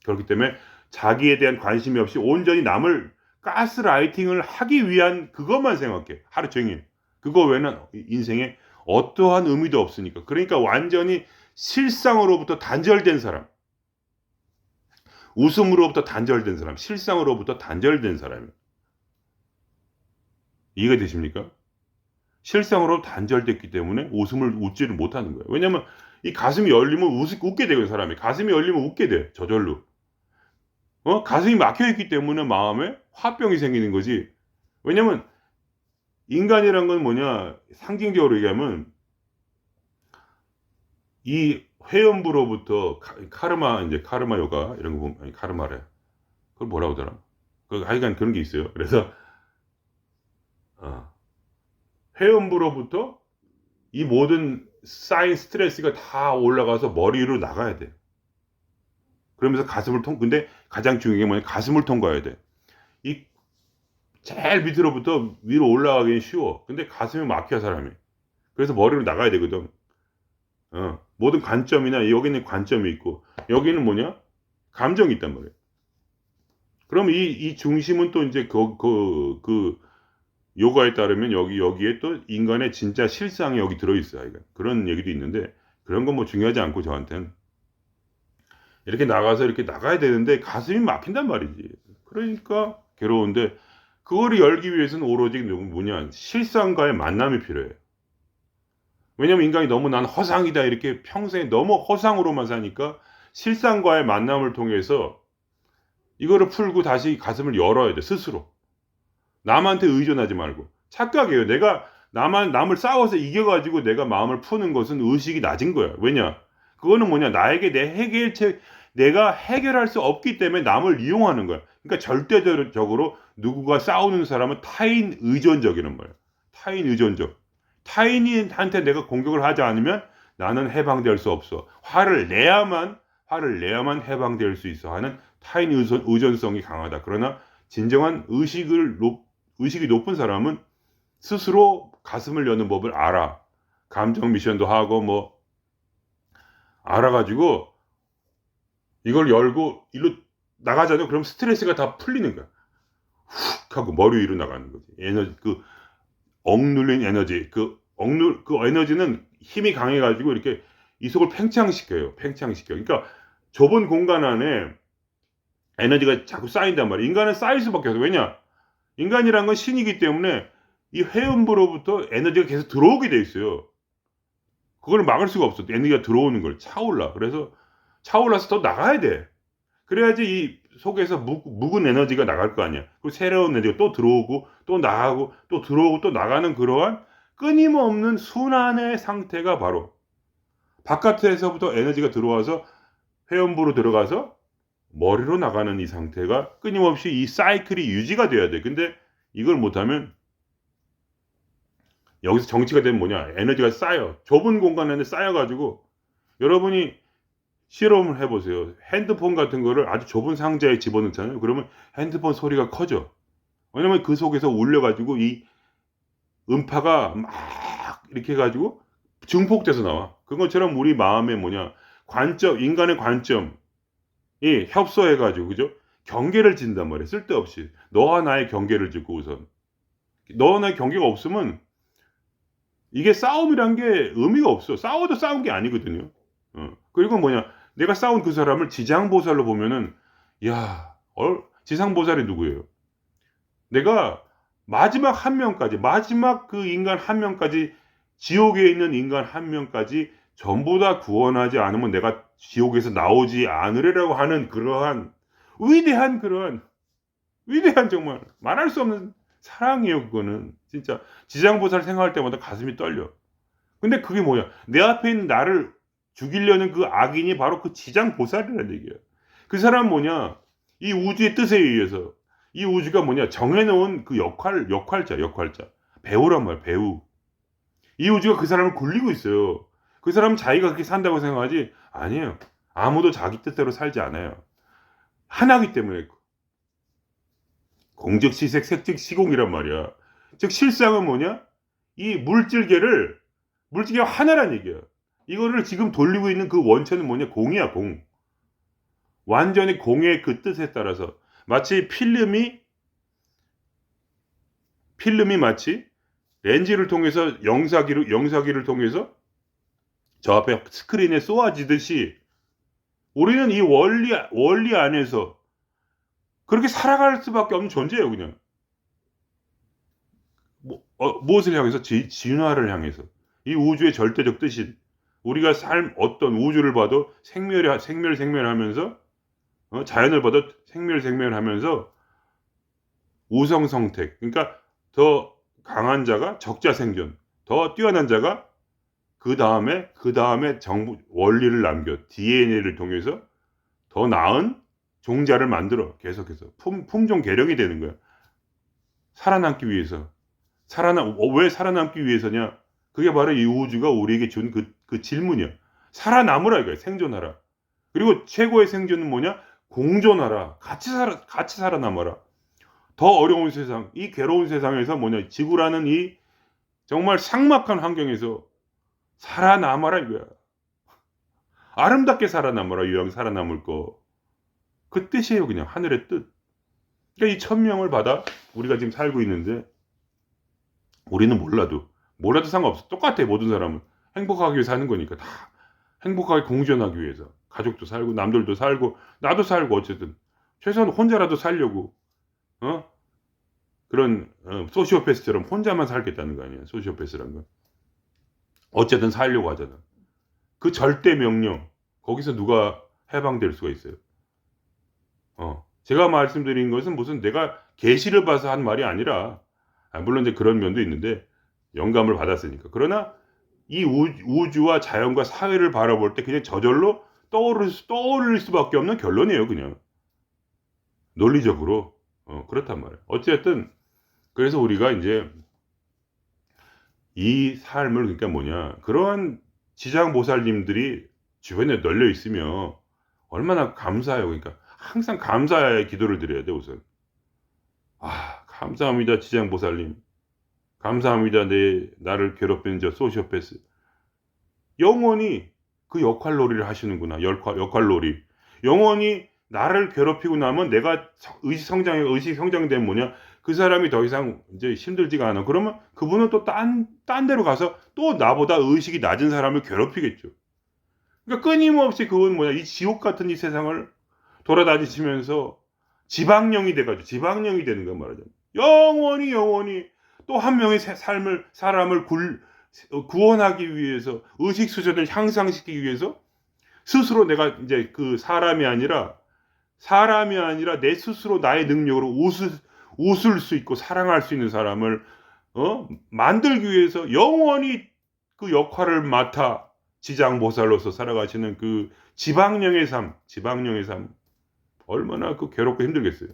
그렇기 때문에 자기에 대한 관심이 없이 온전히 남을 가스라이팅을 하기 위한 그것만 생각해. 하루 종일. 그거 외에는 인생에 어떠한 의미도 없으니까. 그러니까 완전히 실상으로부터 단절된 사람. 웃음으로부터 단절된 사람. 실상으로부터 단절된 사람이에요. 이해가 되십니까? 실상으로 단절됐기 때문에 웃지를 못하는 거예요. 왜냐면 이 가슴이 열리면 웃게 되거든, 사람이. 가슴이 열리면 웃게 돼, 저절로. 가슴이 막혀있기 때문에 마음에 화병이 생기는 거지. 왜냐면 인간이란 건 뭐냐, 상징적으로 얘기하면 이 회원부로부터 카르마 요가 이런 거 보면, 아니 카르마래. 그걸 뭐라고 하더라? 하여간 그런 게 있어요. 그래서 회원부로부터 이 모든 쌓인 스트레스가 다 올라가서 머리 위로 나가야 돼. 그러면서 근데 가장 중요한 게 뭐냐, 가슴을 통과해야 돼. 이 제일 밑으로부터 위로 올라가기는 쉬워. 근데 가슴이 막혀, 사람이. 그래서 머리로 나가야 되거든. 모든 관점이나 여기는 관점이 있고, 여기는 뭐냐? 감정이 있단 말이에요. 그럼 이 중심은 또 이제 그 요가에 따르면 여기에 또 인간의 진짜 실상이 여기 들어있어요. 그런 얘기도 있는데, 그런 건 뭐 중요하지 않고 저한테는. 이렇게 나가서 이렇게 나가야 되는데 가슴이 막힌단 말이지. 그러니까 괴로운데, 그거를 열기 위해서는 오로지 뭐냐, 실상과의 만남이 필요해요. 왜냐면 인간이 너무 난 허상이다 이렇게 평생에 너무 허상으로만 사니까 실상과의 만남을 통해서 이거를 풀고 다시 가슴을 열어야 돼, 스스로. 남한테 의존하지 말고. 착각이에요. 내가 남을 싸워서 이겨가지고 내가 마음을 푸는 것은 의식이 낮은 거야. 왜냐? 그거는 뭐냐? 나에게 내가 해결할 수 없기 때문에 남을 이용하는 거야. 그러니까 절대적으로 누구가 싸우는 사람은 타인 의존적이란 말이야. 타인 의존적. 타인한테 내가 공격을 하지 않으면 나는 해방될 수 없어. 화를 내야만 해방될 수 있어 하는 타인 의존성이 강하다. 그러나 진정한 의식이 높은 사람은 스스로 가슴을 여는 법을 알아. 감정 미션도 하고 뭐 알아가지고 이걸 열고 일로 나가잖아요. 그럼 스트레스가 다 풀리는 거야. 훅 하고 머리 위로 나가는 거지. 에너지, 억눌린 에너지, 그 에너지는 힘이 강해가지고 이렇게 이 속을 팽창시켜요. 그러니까 좁은 공간 안에 에너지가 자꾸 쌓인단 말이에요. 인간은 쌓일 수밖에 없어요. 왜냐? 인간이란 건 신이기 때문에 이 회음부로부터 에너지가 계속 들어오게 돼 있어요. 그걸 막을 수가 없어. 에너지가 들어오는 걸 차올라. 그래서 차올라서 더 나가야 돼. 그래야지 이 속에서 묵은 에너지가 나갈 거 아니야. 그리고 새로운 에너지가 또 들어오고 또 나가고 또 들어오고 또 나가는 그러한 끊임없는 순환의 상태가 바로 바깥에서부터 에너지가 들어와서 회음부로 들어가서 머리로 나가는 이 상태가 끊임없이 이 사이클이 유지가 돼야 돼. 근데 이걸 못하면 여기서 정치가 되면 뭐냐, 에너지가 쌓여. 좁은 공간 안에 쌓여가지고 여러분이 실험을 해 보세요. 핸드폰 같은 거를 아주 좁은 상자에 집어넣잖아요. 그러면 핸드폰 소리가 커져. 왜냐면 그 속에서 울려 가지고 이 음파가 막 이렇게 해 가지고 증폭돼서 나와. 그것처럼 우리 마음에 뭐냐 관점, 인간의 관점이 협소해 가지고 그죠? 경계를 진단 말이에요, 쓸데없이. 너와 나의 경계를 짓고 우선. 너와 나의 경계가 없으면 이게 싸움이란 게 의미가 없어. 싸워도 싸운 게 아니거든요. 그리고 뭐냐 내가 싸운 그 사람을 지장보살로 보면은 야 지상보살이 누구예요? 내가 마지막 한 명까지 마지막 그 인간 한 명까지 지옥에 있는 인간 한 명까지 전부 다 구원하지 않으면 내가 지옥에서 나오지 않으리라고 하는 그러한 위대한 그런 위대한 정말 말할 수 없는 사랑이에요 그거는. 진짜 지장보살 생각할 때마다 가슴이 떨려. 근데 그게 뭐야? 내 앞에 있는 나를 죽이려는 그 악인이 바로 그 지장보살이라는 얘기야. 그 사람은 뭐냐? 이 우주의 뜻에 의해서 이 우주가 뭐냐? 정해놓은 그 역할자. 배우란 말이야, 배우. 이 우주가 그 사람을 굴리고 있어요. 그 사람은 자기가 그렇게 산다고 생각하지? 아니에요. 아무도 자기 뜻대로 살지 않아요. 하나기 때문에. 공적시색, 색즉시공이란 말이야. 즉 실상은 뭐냐? 이 물질계가 하나란 얘기야. 이거를 지금 돌리고 있는 그 원천은 뭐냐? 공이야, 공. 완전히 공의 그 뜻에 따라서 마치 필름이 마치 렌즈를 통해서 영사기를 통해서 저 앞에 스크린에 쏘아지듯이 우리는 이 원리 안에서 그렇게 살아갈 수밖에 없는 존재예요, 그냥. 무엇을 향해서? 진화를 향해서. 이 우주의 절대적 뜻인 우리가 어떤 우주를 봐도 생멸하면서 자연을 봐도 생멸하면서 우성성택. 그러니까 더 강한 자가 적자생존, 더 뛰어난 자가 그다음에 원리를 남겨 DNA를 통해서 더 나은 종자를 만들어 계속해서 품종 개량이 되는 거야. 살아남기 위해서. 왜 살아남기 위해서냐? 그게 바로 이 우주가 우리에게 준 그 질문이야. 살아남으라 이거야. 생존하라. 그리고 최고의 생존은 뭐냐? 공존하라. 같이 살아남아라. 더 어려운 세상, 이 괴로운 세상에서 뭐냐? 지구라는 이 정말 삭막한 환경에서 살아남아라 이거야. 아름답게 살아남아라. 이왕 살아남을 거. 그 뜻이에요. 그냥 하늘의 뜻. 그러니까 이 천명을 받아 우리가 지금 살고 있는데 우리는 몰라도 상관없어. 똑같아 모든 사람은. 행복하기 위해서 사는 거니까 다 행복하게 공존하기 위해서. 가족도 살고 남들도 살고 나도 살고 어쨌든 최소한 혼자라도 살려고 그런 소시오패스처럼 혼자만 살겠다는 거 아니야. 소시오패스란 건. 어쨌든 살려고 하잖아. 그 절대 명령 거기서 누가 해방될 수가 있어요. 제가 말씀드린 것은 무슨 내가 계시를 봐서 한 말이 아니라 물론 이제 그런 면도 있는데 영감을 받았으니까. 그러나 이 우주와 자연과 사회를 바라볼 때 그냥 저절로 떠오를 수밖에 없는 결론이에요. 그냥 논리적으로 그렇단 말이에요. 어쨌든 그래서 우리가 이제 이 삶을 그러니까 뭐냐 그러한 지장보살님들이 주변에 널려 있으면 얼마나 감사해요. 그러니까 항상 감사의 기도를 드려야 돼 우선. 감사합니다 지장보살님. 감사합니다 나를 괴롭히는 저 소시오패스. 영원히 그 역할놀이를 하시는구나. 역할놀이. 영원히 나를 괴롭히고 나면 내가 의식 성장되면 뭐냐? 그 사람이 더 이상 이제 힘들지가 않아. 그러면 그분은 또 딴 데로 가서 또 나보다 의식이 낮은 사람을 괴롭히겠죠. 그러니까 끊임없이 그건 뭐냐? 이 지옥 같은 이 세상을 돌아다니시면서 지방령이 되는 거 말하자면. 영원히 또 한 명의 사람을 구원하기 위해서 의식 수준을 향상시키기 위해서 스스로 내가 이제 그 사람이 아니라 내 스스로 나의 능력으로 웃을 수 있고 사랑할 수 있는 사람을 만들기 위해서 영원히 그 역할을 맡아 지장보살로서 살아가시는 그 지방령의 삶 얼마나 그 괴롭고 힘들겠어요.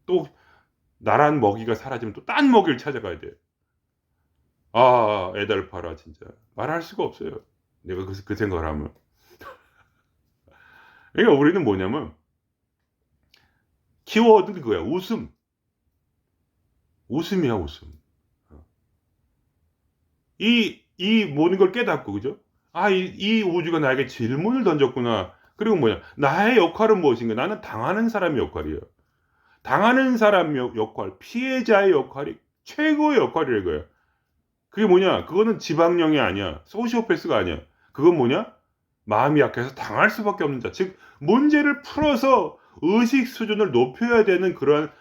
또 나란 먹이가 사라지면 또 딴 먹이를 찾아가야 돼. 애달파라 진짜 말할 수가 없어요. 내가 그 생각을 하면 그러니까 우리는 뭐냐면 키워드는 그거야. 웃음. 웃음이야, 웃음. 어. 이 모든 걸 깨닫고, 그죠? 아, 이 우주가 나에게 질문을 던졌구나. 그리고 뭐냐, 나의 역할은 무엇인가? 나는 당하는 사람의 역할이에요. 당하는 사람 역할, 피해자의 역할이 최고의 역할이라는 거예요. 그게 뭐냐? 그거는 지방령이 아니야. 소시오패스가 아니야. 그건 뭐냐? 마음이 약해서 당할 수밖에 없는 자. 즉, 문제를 풀어서 의식 수준을 높여야 되는 그러한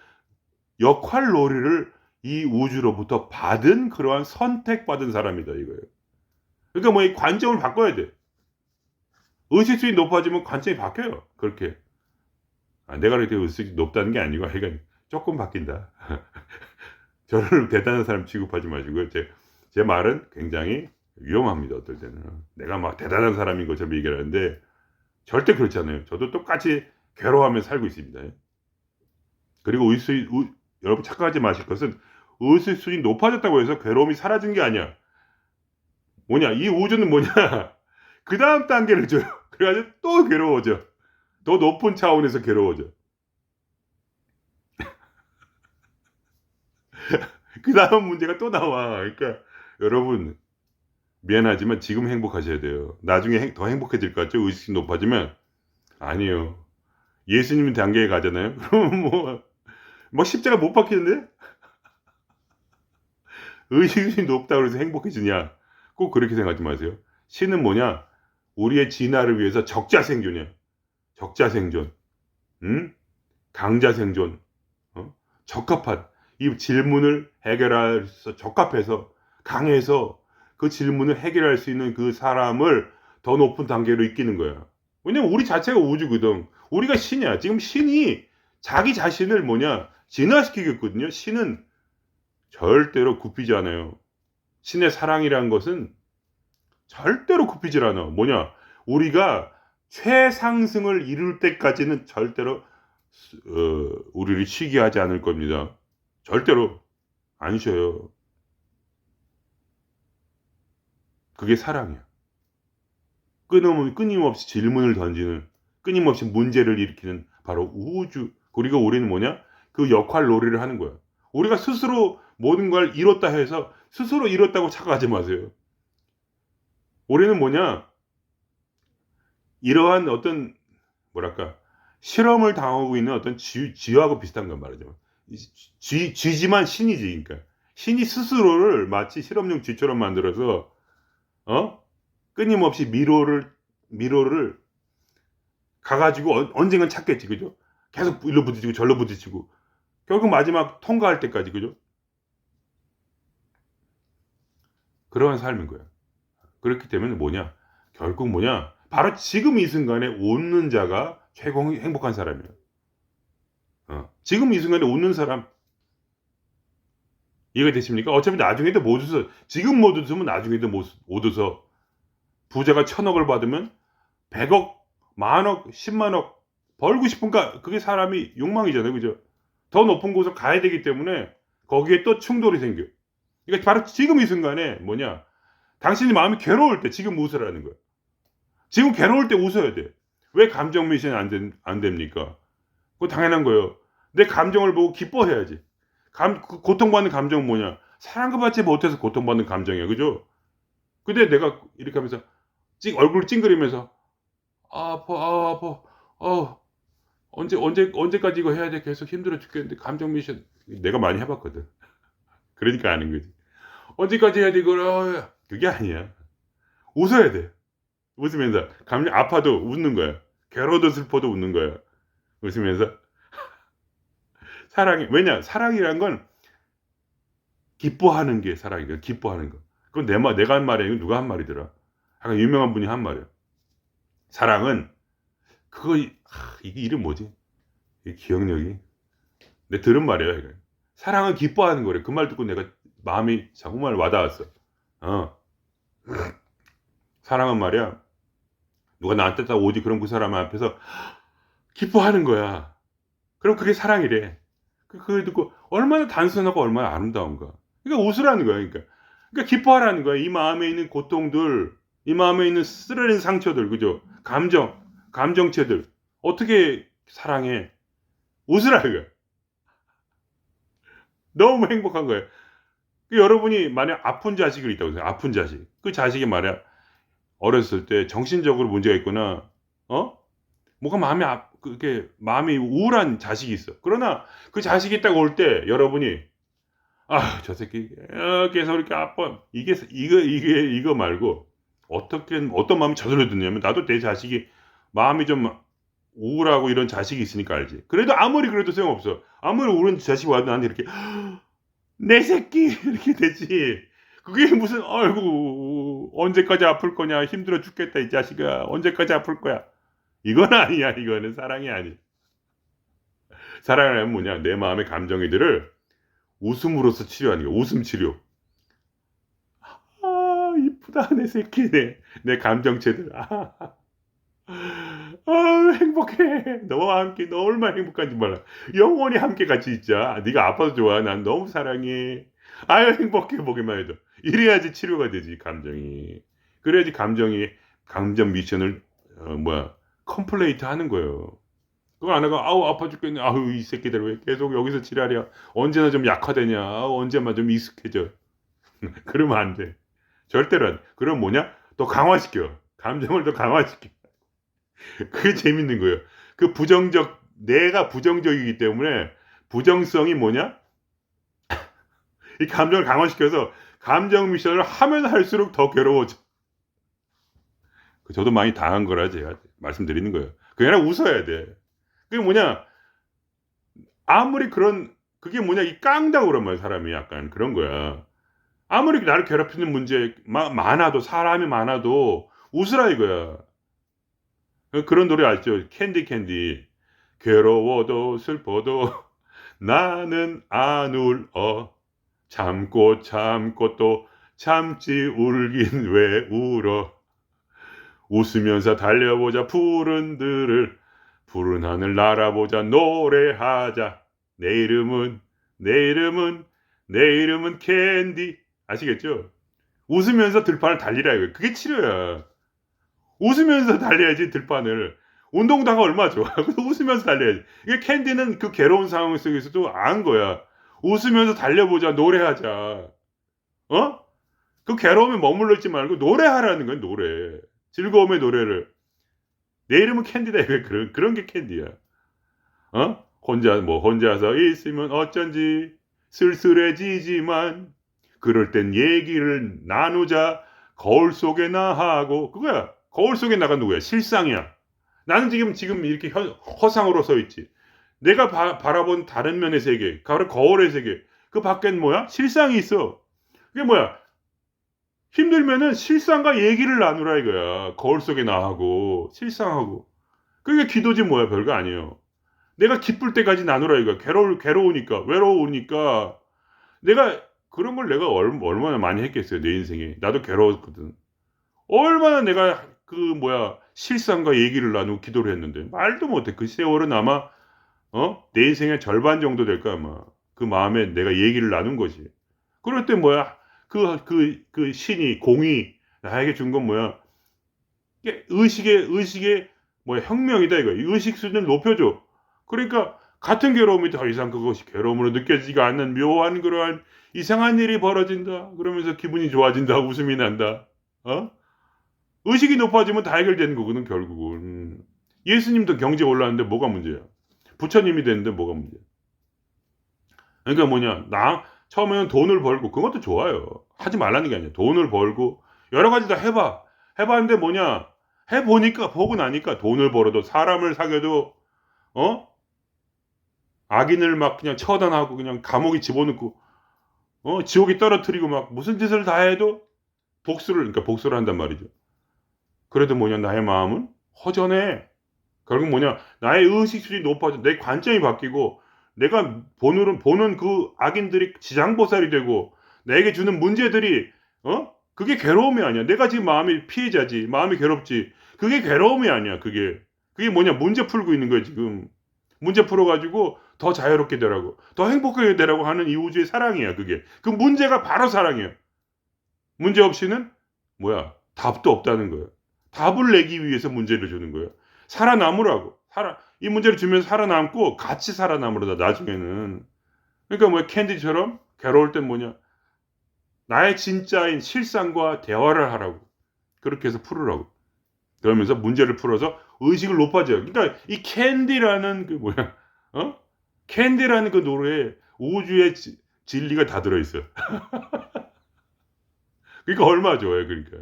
역할 놀이를 이 우주로부터 받은 그러한 선택받은 사람이다, 이거예요. 그러니까 뭐 이 관점을 바꿔야 돼. 의식 수준이 높아지면 관점이 바뀌어요. 그렇게. 내가 그렇게 의식이 높다는 게 아니고, 하여간 조금 바뀐다. 저를 대단한 사람 취급하지 마시고요. 제 말은 굉장히 위험합니다, 어떨 때는. 내가 막 대단한 사람인 것처럼 얘기를 하는데, 절대 그렇지 않아요. 저도 똑같이 괴로워하며 살고 있습니다. 그리고 여러분 착각하지 마실 것은 의식 수준이 높아졌다고 해서 괴로움이 사라진 게 아니야. 뭐냐, 이 우주는 뭐냐, 그 다음 단계를 줘요. 그래가지고 또 괴로워져. 더 높은 차원에서 괴로워져. 그 다음 문제가 또 나와. 그러니까 여러분, 미안하지만 지금 행복하셔야 돼요. 나중에 더 행복해질 것 같죠? 의식이 높아지면? 아니에요. 예수님 단계에 가잖아요? 그러면 뭐 십자가 못 박히는데? 의식이 높다고 해서 행복해지냐? 꼭 그렇게 생각하지 마세요. 신은 뭐냐? 우리의 진화를 위해서 적자생존이야. 적자생존. 응? 강자생존. 적합한. 이 질문을 해결할 수, 적합해서, 강해서 그 질문을 해결할 수 있는 그 사람을 더 높은 단계로 이끄는 거야. 왜냐면 우리 자체가 우주거든. 우리가 신이야. 지금 신이 자기 자신을 진화시키겠거든요. 신은 절대로 굽히지 않아요. 신의 사랑이라는 것은 절대로 굽히질 않아. 우리가 최상승을 이룰 때까지는 절대로 우리를 쉬게 하지 않을 겁니다. 절대로 안 쉬어요. 그게 사랑이야. 끊임없이 질문을 던지는, 끊임없이 문제를 일으키는 바로 우주. 그리고 우리는 그 역할 놀이를 하는 거야. 우리가 스스로 모든 걸 이뤘다 해서 스스로 이뤘다고 착각하지 마세요. 우리는 이러한 어떤 실험을 당하고 있는 어떤 쥐하고 비슷한 건 말이죠. 쥐지만 신이지. 그러니까 신이 스스로를 마치 실험용 쥐처럼 만들어서 끊임없이 미로를 가가지고 언젠간 찾겠지, 그죠? 계속 일로 부딪히고 절로 부딪히고 결국 마지막 통과할 때까지, 그죠? 그러한 삶인 거야. 그렇기 때문에 결국 바로 지금 이 순간에 웃는 자가 최고 행복한 사람이야. 지금 이 순간에 웃는 사람. 이해가 되십니까? 어차피 나중에도 못 웃어. 지금 못 웃으면 나중에도 못 웃어. 부자가 1,000억을 받으면 100억, 만억, 10만억 벌고 싶은가? 그게 사람이 욕망이잖아요. 그죠? 더 높은 곳을 가야 되기 때문에 거기에 또 충돌이 생겨. 그러니까 바로 지금 이 순간에 당신이 마음이 괴로울 때 지금 웃으라는 거야. 지금 괴로울 때 웃어야 돼. 왜 감정 미션이 안 됩니까? 그거 당연한 거예요. 내 감정을 보고 기뻐해야지. 고통받는 감정은 사랑과 받지 못해서 고통받는 감정이야. 그죠? 근데 내가 이렇게 하면서 얼굴 찡그리면서 아파. 언제까지 이거 해야 돼? 계속 힘들어 죽겠는데 감정 미션 내가 많이 해봤거든. 그러니까 아는 거지. 언제까지 해야 돼 이걸? 그게 아니야. 웃어야 돼. 웃으면서 감정 아파도 웃는 거야. 괴로워도 슬퍼도 웃는 거야. 웃으면서 사랑이란 건 기뻐하는 게 사랑이야. 기뻐하는 거. 그건 내가 한 말이 아니고 누가 한 말이더라. 약간 유명한 분이 한 말이야. 사랑은 이게 이름 뭐지? 이 기억력이. 내 들은 말이야. 이거. 사랑은 기뻐하는 거래. 그 말 듣고 내가 마음이 정말 와닿았어. 사랑은 말이야. 누가 나한테 딱 오지 그럼 그 사람 앞에서 기뻐하는 거야. 그럼 그게 사랑이래. 그걸 듣고 얼마나 단순하고 얼마나 아름다운가. 그러니까 웃으라는 거야. 그러니까 기뻐하라는 거야. 이 마음에 있는 고통들, 이 마음에 있는 쓰러진 상처들, 그죠? 감정체들. 어떻게 사랑해? 웃으라 이거야. 너무 행복한 거예요. 여러분이 만약 아픈 자식을 있다고 생각해요. 아픈 자식. 그 자식이 말이야 어렸을 때 정신적으로 문제가 있거나 뭐가 마음이 그게 마음이 우울한 자식이 있어. 그러나 그 자식이 딱 올 때 여러분이 저 새끼 계속 이렇게 아파. 이거 말고 어떤 마음이 저절로 드냐면 나도 내 자식이 마음이 좀 우울하고 이런 자식이 있으니까 알지. 그래도 아무리 그래도 소용없어. 아무리 우울한 자식이 와도 나한테 이렇게 내 새끼 이렇게 되지. 그게 무슨 아이고 언제까지 아플 거냐 힘들어 죽겠다 이 자식아 언제까지 아플 거야. 이건 아니야. 이거는 사랑이 아니. 사랑은 뭐냐 내 마음의 감정이들을 웃음으로써 치료하는 거야. 웃음 치료. 이쁘다 내 새끼 내 감정체들. 행복해. 너와 함께 너 얼마나 행복한지 몰라. 영원히 함께 같이 있자. 네가 아파도 좋아. 난 너무 사랑해. 행복해 보기만 해도. 이래야지 치료가 되지 감정이. 그래야지 감정 미션을 컴플레이트 하는 거예요. 그거 안 하고 아파 죽겠네. 이 새끼들 왜 계속 여기서 지랄이야. 언제나 좀 약화되냐. 언제만 좀 익숙해져. 그러면 안 돼. 절대로 안 돼. 그럼 뭐냐? 또 강화시켜. 감정을 더 강화시켜. 그게 재밌는 거예요. 내가 부정적이기 때문에 부정성이 뭐냐? 이 감정을 강화시켜서 감정 미션을 하면 할수록 더 괴로워져. 저도 많이 당한 거라 제가 말씀드리는 거예요. 그냥 웃어야 돼. 그게 뭐냐? 아무리 그게 뭐냐? 이 깡다고 그런 말이야, 사람이 약간 그런 거야. 아무리 나를 괴롭히는 문제 많아도, 사람이 많아도 웃으라 이거야. 그런 노래 알죠? 캔디. 괴로워도 슬퍼도 나는 안 울어. 참고 또 참지 울긴 왜 울어. 웃으면서 달려보자 푸른 하늘 날아보자 노래하자. 내 이름은 캔디. 아시겠죠? 웃으면서 들판을 달리라 이거예요. 그게 치료야. 웃으면서 달려야지 들판을. 운동도 하고 얼마나 좋아. 웃으면서 달려야지. 이게 캔디는 그 괴로운 상황 속에서도 안 거야. 웃으면서 달려보자 노래하자. 그 괴로움에 머물러 있지 말고 노래하라는 거야. 노래. 즐거움의 노래를. 내 이름은 캔디다. 그런 게 캔디야. 혼자서 있으면 어쩐지 쓸쓸해지지만 그럴 땐 얘기를 나누자. 거울 속에 나하고 그거야. 거울 속에 나가 누구야? 실상이야. 나는 지금 이렇게 허상으로 서 있지. 내가 바라본 다른 면의 세계, 바로 거울의 세계. 그 밖엔 뭐야? 실상이 있어. 그게 뭐야? 힘들면은 실상과 얘기를 나누라 이거야. 거울 속에 나하고 실상하고. 그게 기도지 뭐야? 별거 아니에요. 내가 기쁠 때까지 나누라 이거야. 괴로우니까 외로우니까 내가 그런 걸 내가 얼마나 많이 했겠어요. 내 인생에. 나도 괴로웠거든. 얼마나 내가 실상과 얘기를 나누고 기도를 했는데 말도 못해. 그 세월은 아마 내 인생의 절반 정도 될까 아마. 그 마음에 내가 얘기를 나눈 거지. 그럴 때 그 신이 공이 나에게 준 건 뭐야? 의식의 혁명이다 이거. 의식 수준을 높여줘. 그러니까 같은 괴로움이 더 이상 그것이 괴로움으로 느껴지지가 않는 묘한 그러한 이상한 일이 벌어진다. 그러면서 기분이 좋아진다. 웃음이 난다. 의식이 높아지면 다 해결되는 거거든 결국은. 예수님도 경제 올랐는데 뭐가 문제야? 부처님이 됐는데 뭐가 문제야? 그러니까 처음에는 돈을 벌고 그것도 좋아요. 하지 말라는 게 아니야. 돈을 벌고 여러 가지 다 해봐. 해봤는데 보고 나니까 돈을 벌어도 사람을 사귀어도 악인을 막 그냥 처단하고 그냥 감옥에 집어넣고 지옥에 떨어뜨리고 막 무슨 짓을 다 해도 복수를 한단 말이죠. 그래도 나의 마음은 허전해. 결국 나의 의식 수준이 높아져. 내 관점이 바뀌고 내가 보는 그 악인들이 지장보살이 되고 내게 주는 문제들이 그게 괴로움이 아니야. 내가 지금 마음이 피해자지. 마음이 괴롭지. 그게 괴로움이 아니야. 그게 문제 풀고 있는 거야 지금. 문제 풀어가지고 더 자유롭게 되라고 더 행복하게 되라고 하는 이 우주의 사랑이야. 그게 그 문제가 바로 사랑이야. 문제 없이는 답도 없다는 거야. 답을 내기 위해서 문제를 주는 거야. 살아남으라고. 이 문제를 주면서 살아남고 같이 살아남으로다 나중에는. 그러니까 뭐 캔디처럼 괴로울 땐 뭐냐? 나의 진짜인 실상과 대화를 하라고. 그렇게 해서 풀으라고. 그러면서 문제를 풀어서 의식을 높아져요. 그러니까 이 캔디라는 그 뭐야? 어? 캔디라는 그 노래에 우주의 진리가 다 들어 있어요. 그러니까 얼마나 좋아요, 그러니까.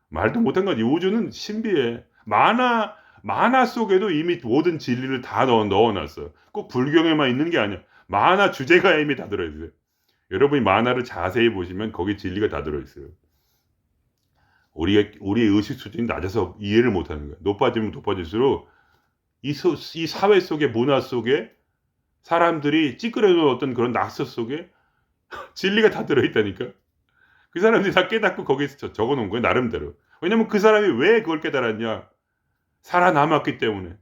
말도 못한 거지. 우주는 신비해. 만화 속에도 이미 모든 진리를 다 넣어 놨어. 꼭 불경에만 있는 게 아니야. 만화 주제가에 이미 다 들어 있어요. 여러분이 만화를 자세히 보시면 거기 진리가 다 들어 있어요. 우리의 의식 수준이 낮아서 이해를 못 하는 거야. 높아지면 높아질수록 이 사회 속에 문화 속에 사람들이 찌그러져 어떤 그런 낙서 속에 진리가 다 들어 있다니까. 그 사람들이 다 깨닫고 거기에 적어 놓은 거예요, 나름대로. 왜냐면 그 사람이 왜 그걸 깨달았냐? 살아남았기 때문에.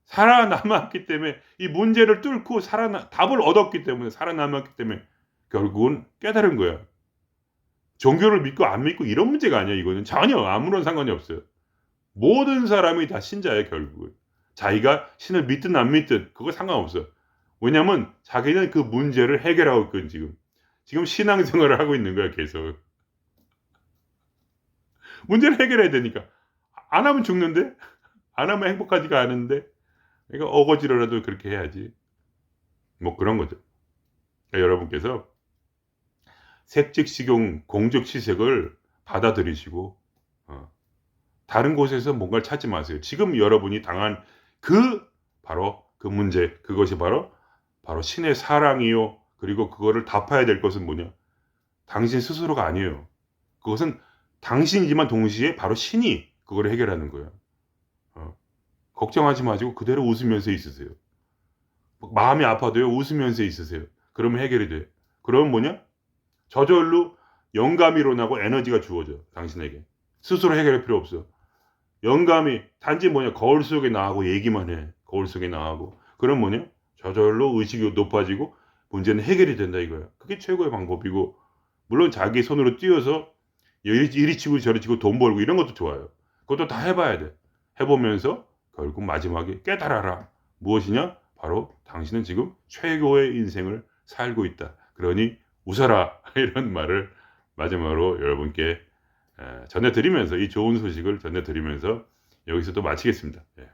살아남았기 때문에 이 문제를 뚫고 답을 얻었기 때문에 살아남았기 때문에 결국은 깨달은 거야. 종교를 믿고 안 믿고 이런 문제가 아니야, 이거는. 전혀 아무런 상관이 없어요. 모든 사람이 다 신자예요, 결국은. 자기가 신을 믿든 안 믿든 그거 상관없어. 왜냐면 자기는 그 문제를 해결하고 있거든, 지금. 지금 신앙생활을 하고 있는 거야, 계속. 문제를 해결해야 되니까. 안 하면 죽는데? 안 하면 행복하지가 않은데? 그러니까 어거지로라도 그렇게 해야지. 뭐 그런 거죠. 그러니까 여러분께서 색즉식용 공적시색을 받아들이시고 다른 곳에서 뭔가를 찾지 마세요. 지금 여러분이 당한 바로 그 문제, 그것이 바로 신의 사랑이요. 그리고 그거를 갚아야 될 것은 뭐냐? 당신 스스로가 아니에요. 그것은 당신이지만 동시에 바로 신이 그걸 해결하는 거예요. 걱정하지 마시고 그대로 웃으면서 있으세요. 마음이 아파도요, 웃으면서 있으세요. 그러면 해결이 돼요. 그러면 뭐냐? 저절로 영감이 일어나고 에너지가 주어져, 당신에게. 스스로 해결할 필요 없어. 영감이 단지 뭐냐? 거울 속에 나하고 얘기만 해. 거울 속에 나하고. 그럼 뭐냐? 저절로 의식이 높아지고 문제는 해결이 된다 이거야. 그게 최고의 방법이고, 물론 자기 손으로 뛰어서 이리 치고 저리 치고 돈 벌고 이런 것도 좋아요. 그것도 다 해봐야 돼. 해보면서 결국 마지막에 깨달아라. 무엇이냐? 바로 당신은 지금 최고의 인생을 살고 있다. 그러니 웃어라. 이런 말을 마지막으로 여러분께 전해드리면서, 이 좋은 소식을 전해드리면서 여기서 또 마치겠습니다. 예.